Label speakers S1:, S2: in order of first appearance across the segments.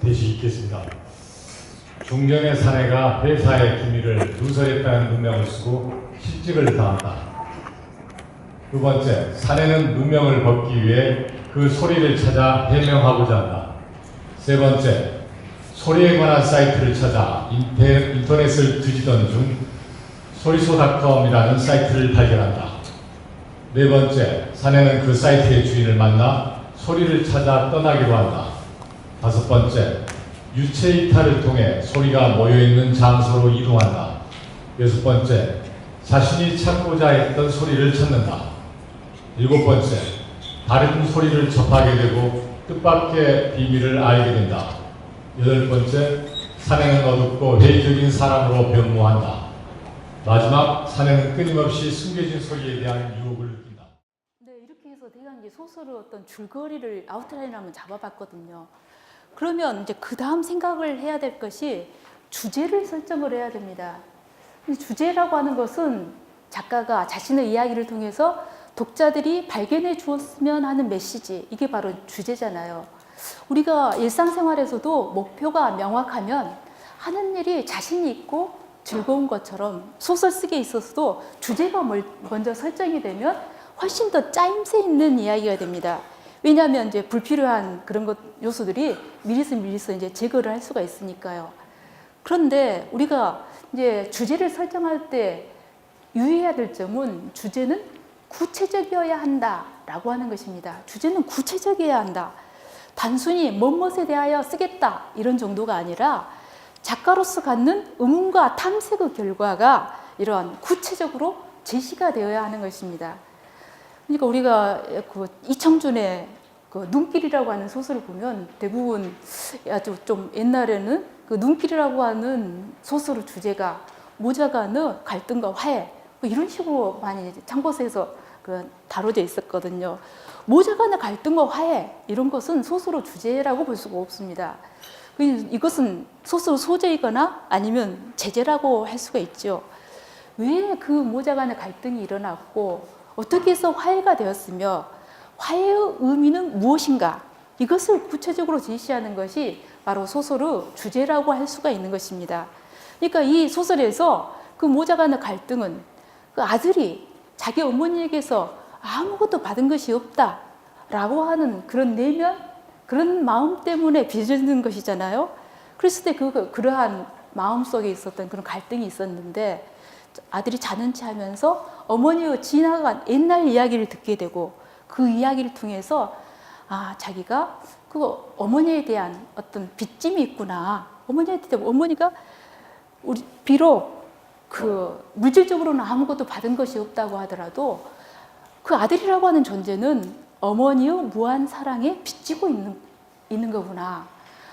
S1: 되시겠습니다. 중경의 사내가 회사의 기밀을 누설했다는 누명을 쓰고 실직을 당한다. 두 번째, 사내는 누명을 벗기 위해 그 소리를 찾아 해명하고자 한다. 세 번째, 소리에 관한 사이트를 찾아 인터넷을 뒤지던 중 소리소닷컴이라는 사이트를 발견한다. 네 번째, 사내는 그 사이트의 주인을 만나 소리를 찾아 떠나기로 한다. 다섯 번째, 유체 이탈을 통해 소리가 모여있는 장소로 이동한다. 여섯 번째, 자신이 찾고자 했던 소리를 찾는다. 일곱 번째, 다른 소리를 접하게 되고 뜻밖의 비밀을 알게 된다. 여덟 번째, 사내는 어둡고 회의적인 사람으로 변모한다. 마지막, 사내는 끊임없이 숨겨진 소리에 대한 유혹을 느낀다.
S2: 네, 이렇게 해서 제가 이제 소설의 어떤 줄거리를 아웃라인을 한번 잡아봤거든요. 그러면 이제 그 다음 생각을 해야 될 것이 주제를 설정을 해야 됩니다. 주제라고 하는 것은 작가가 자신의 이야기를 통해서 독자들이 발견해 주었으면 하는 메시지, 이게 바로 주제잖아요. 우리가 일상생활에서도 목표가 명확하면 하는 일이 자신이 있고 즐거운 것처럼 소설 쓰기에 있어서도 주제가 먼저 설정이 되면 훨씬 더 짜임새 있는 이야기가 됩니다. 왜냐하면 이제 불필요한 그런 요소들이 미리서 이제 제거를 할 수가 있으니까요. 그런데 우리가 이제 주제를 설정할 때 유의해야 될 점은 주제는 구체적이어야 한다라고 하는 것입니다. 주제는 구체적이어야 한다. 단순히 무엇에 대하여 쓰겠다 이런 정도가 아니라 작가로서 갖는 의문과 탐색의 결과가 이런 구체적으로 제시가 되어야 하는 것입니다. 그러니까 우리가 그 이청준의 그 눈길이라고 하는 소설을 보면 대부분 아주 좀 옛날에는 그 눈길이라고 하는 소설의 주제가 모자 간의 갈등과 화해 뭐 이런 식으로 많이 참고서에서 그 다뤄져 있었거든요. 모자 간의 갈등과 화해 이런 것은 소설의 주제라고 볼 수가 없습니다. 이것은 소설 소재이거나 아니면 제재라고 할 수가 있죠. 왜 그 모자 간의 갈등이 일어났고 어떻게 해서 화해가 되었으며 화해의 의미는 무엇인가 이것을 구체적으로 제시하는 것이 바로 소설의 주제라고 할 수가 있는 것입니다. 그러니까 이 소설에서 그 모자 간의 갈등은 그 아들이 자기 어머니에게서 아무것도 받은 것이 없다라고 하는 그런 내면, 그런 마음 때문에 빚어지는 것이잖아요. 그랬을 때 그러한 마음 속에 있었던 그런 갈등이 있었는데 아들이 자는 체 하면서 어머니의 지나간 옛날 이야기를 듣게 되고 그 이야기를 통해서 자기가 그 어머니에 대한 어떤 빚짐이 있구나. 어머니가 우리 비록 그 물질적으로는 아무것도 받은 것이 없다고 하더라도 그 아들이라고 하는 존재는 어머니의 무한 사랑에 빚지고 있는 거구나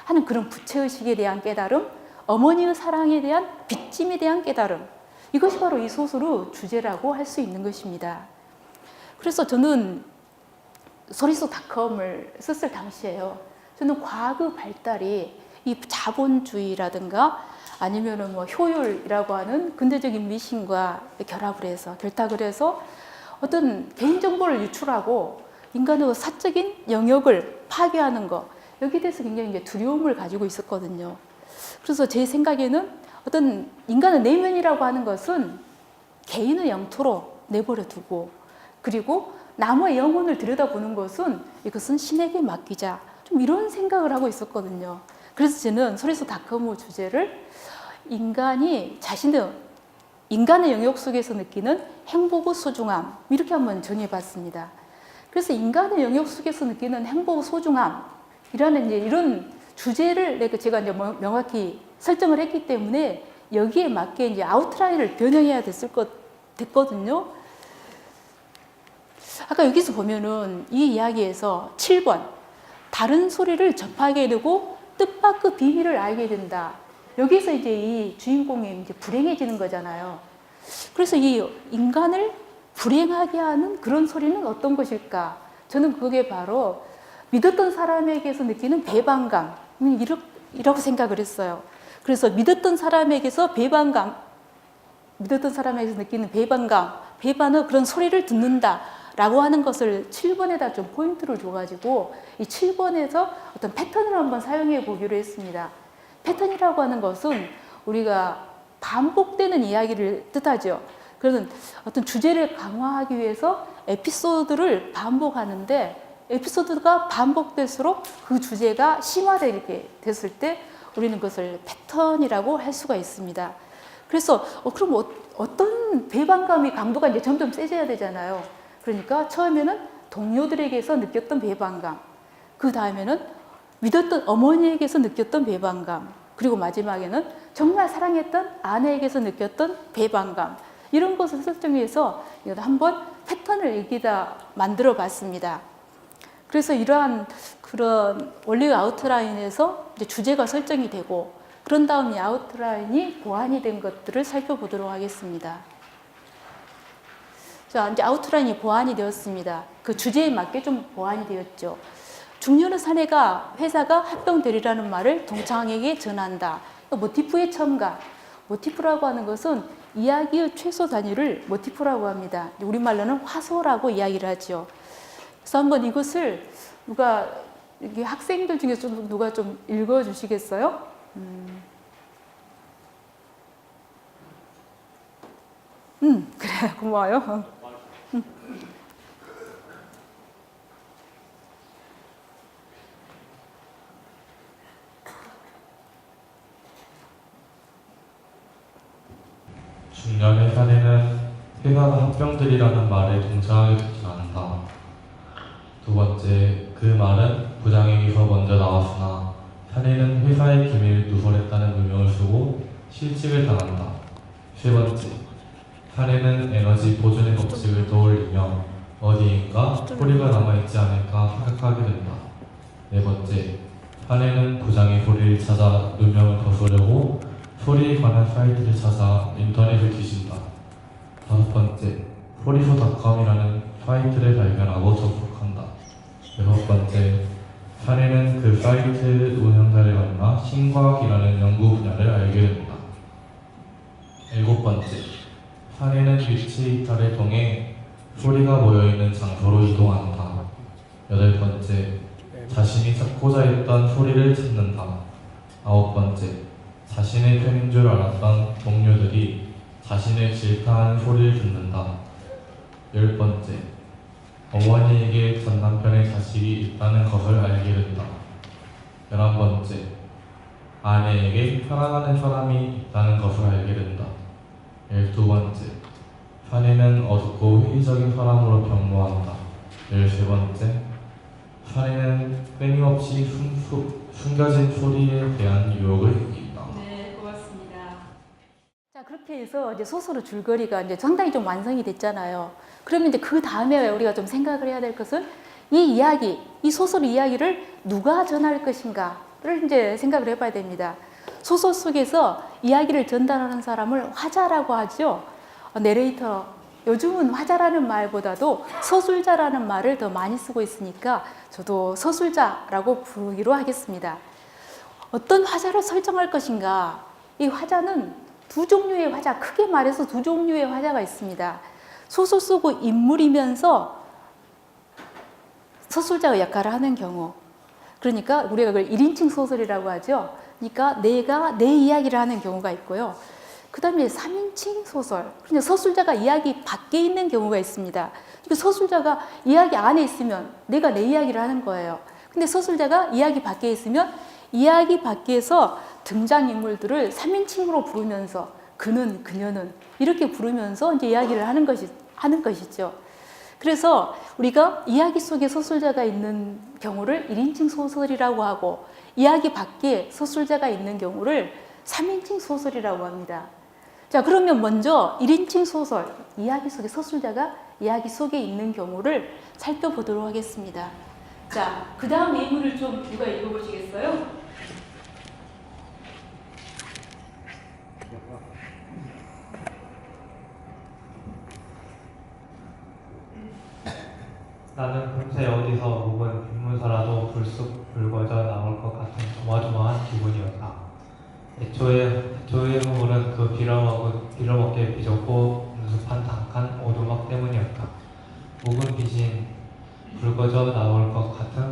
S2: 하는 그런 부채의식에 대한 깨달음, 어머니의 사랑에 대한 빚짐에 대한 깨달음, 이것이 바로 이 소설의 주제라고 할 수 있는 것입니다. 그래서 저는 소리소닷컴을 썼을 당시에요. 저는 과학의 발달이 이 자본주의라든가 아니면은 뭐 효율이라고 하는 근대적인 미신과 결탁을 해서 어떤 개인정보를 유출하고 인간의 사적인 영역을 파괴하는 것, 여기에 대해서 굉장히 이제 두려움을 가지고 있었거든요. 그래서 제 생각에는 어떤 인간의 내면이라고 하는 것은 개인의 영토로 내버려 두고 그리고 남의 영혼을 들여다보는 것은 이것은 신에게 맡기자, 좀 이런 생각을 하고 있었거든요. 그래서 저는 소리소닷컴의 주제를 인간의 영역 속에서 느끼는 행복의 소중함, 이렇게 한번 정해봤습니다. 그래서 인간의 영역 속에서 느끼는 행복의 소중함이라는 이제 이런 주제를 제가 이제 명확히 설정을 했기 때문에 여기에 맞게 이제 아웃라인을 변형해야 됐거든요. 아까 여기서 보면은 이 이야기에서 7번, 다른 소리를 접하게 되고 뜻밖의 비밀을 알게 된다. 여기서 이제 이 주인공이 이제 불행해지는 거잖아요. 그래서 이 인간을 불행하게 하는 그런 소리는 어떤 것일까? 저는 그게 바로 믿었던 사람에게서 느끼는 배반감, 이라고 생각을 했어요. 그래서 믿었던 사람에게서 느끼는 배반감, 배반의 그런 소리를 듣는다라고 라고 하는 것을 7번에다 좀 포인트를 줘가지고 이 7번에서 어떤 패턴을 한번 사용해 보기로 했습니다. 패턴이라고 하는 것은 우리가 반복되는 이야기를 뜻하죠. 그래서 어떤 주제를 강화하기 위해서 에피소드를 반복하는데 에피소드가 반복될수록 그 주제가 심화되게 됐을 때 우리는 그것을 패턴이라고 할 수가 있습니다. 그래서 그럼 어떤 배반감이 강도가 이제 점점 세져야 되잖아요. 그러니까 처음에는 동료들에게서 느꼈던 배반감, 그 다음에는 믿었던 어머니에게서 느꼈던 배반감, 그리고 마지막에는 정말 사랑했던 아내에게서 느꼈던 배반감, 이런 것을 설정해서 한번 패턴을 여기다 만들어 봤습니다. 그래서 이러한 그런 원리 아웃라인에서 이제 주제가 설정이 되고 그런 다음 이 아웃라인이 보완이 된 것들을 살펴보도록 하겠습니다. 자, 이제 아웃라인이 보완이 되었습니다. 그 주제에 맞게 좀 보완이 되었죠. 중요한 사내가 회사가 합병되리라는 말을 동창에게 전한다. 모티프의 첨가. 모티프라고 하는 것은 이야기의 최소 단위를 모티프라고 합니다. 우리말로는 화소라고 이야기를 하죠. 그래서 한번 이것을 누가 여기 학생들 중에 누가 좀 읽어 주시겠어요? 그래, 고마워요.
S3: 중년의 사내는 회사가 합병들이라는 말에 동참하게 되지 않는다. 두 번째, 그 말은 부장에게서 먼저 나왔으나 사내는 회사의 기밀을 누설했다는 누명을 쓰고 실직을 당한다. 세 번째, 사내는 에너지 보존의 법칙을 떠올리며 어디인가 소리가 남아있지 않을까 생각하게 된다. 네 번째, 사내는 부장의 소리를 찾아 누명을 거스르고 소리에 관한 사이트를 찾아 인터넷을 뒤진다. 다섯 번째, 소리소닷컴이라는 사이트를 발견하고 접속한다. 여섯 번째, 사내는 그 사이트 운영자를 만나 신과학이라는 연구 분야를 알게 된다. 일곱 번째, 사내는 위치 이탈을 통해 소리가 모여있는 장소로 이동한다. 여덟 번째, 자신이 찾고자 했던 소리를 찾는다. 아홉 번째, 자신의 편인 줄 알았던 동료들이 자신을 질타하는 소리를 듣는다. 열 번째, 어머니에게 전 남편의 자식이 있다는 것을 알게 된다. 11번째, 아내에게 사랑하는 사람이 있다는 것을 알게 된다. 12번째, 사내는 어둡고 회의적인 사람으로 변모한다. 13번째, 사내는 끊임없이 숨겨진 소리에 대한 유혹을 느낀다.
S2: 네, 고맙습니다. 자, 그렇게 해서 이제 소설의 줄거리가 이제 상당히 좀 완성이 됐잖아요. 그러면 이제 그 다음에 우리가 좀 생각을 해야 될 것은 이 이야기, 이 소설 이야기를 누가 전할 것인가를 이제 생각을 해봐야 됩니다. 소설 속에서 이야기를 전달하는 사람을 화자라고 하죠. 내레이터. 요즘은 화자라는 말보다도 서술자라는 말을 더 많이 쓰고 있으니까 저도 서술자라고 부르기로 하겠습니다. 어떤 화자를 설정할 것인가? 이 화자는 두 종류의 화자, 크게 말해서 두 종류의 화자가 있습니다. 소설 속의 인물이면서 서술자의 역할을 하는 경우. 그러니까 우리가 그걸 1인칭 소설이라고 하죠. 그러니까 내가 내 이야기를 하는 경우가 있고요. 그 다음에 3인칭 소설. 그러니까 서술자가 이야기 밖에 있는 경우가 있습니다. 그러니까 서술자가 이야기 안에 있으면 내가 내 이야기를 하는 거예요. 근데 서술자가 이야기 밖에 있으면 이야기 밖에서 등장인물들을 3인칭으로 부르면서 그는, 그녀는 이렇게 부르면서 이제 이야기를 하는 것이죠. 그래서 우리가 이야기 속에 서술자가 있는 경우를 1인칭 소설이라고 하고 이야기 밖에 서술자가 있는 경우를 3인칭 소설이라고 합니다. 자, 그러면 먼저 1인칭 소설, 이야기 속에 서술자가 이야기 속에 있는 경우를 살펴보도록 하겠습니다. 자, 그 다음 예문을 좀 누가 읽어보시겠어요?
S4: 나는 금세 어디서 묵은 빗문서라도 불쑥 붉어져 나올 것 같은 조마조마한 기분이었다. 애초에 흐물은 그 빌어먹게 비좁고 음습한 단칸 오두막 때문이었다. 묵은 빛이 붉어져 나올 것 같은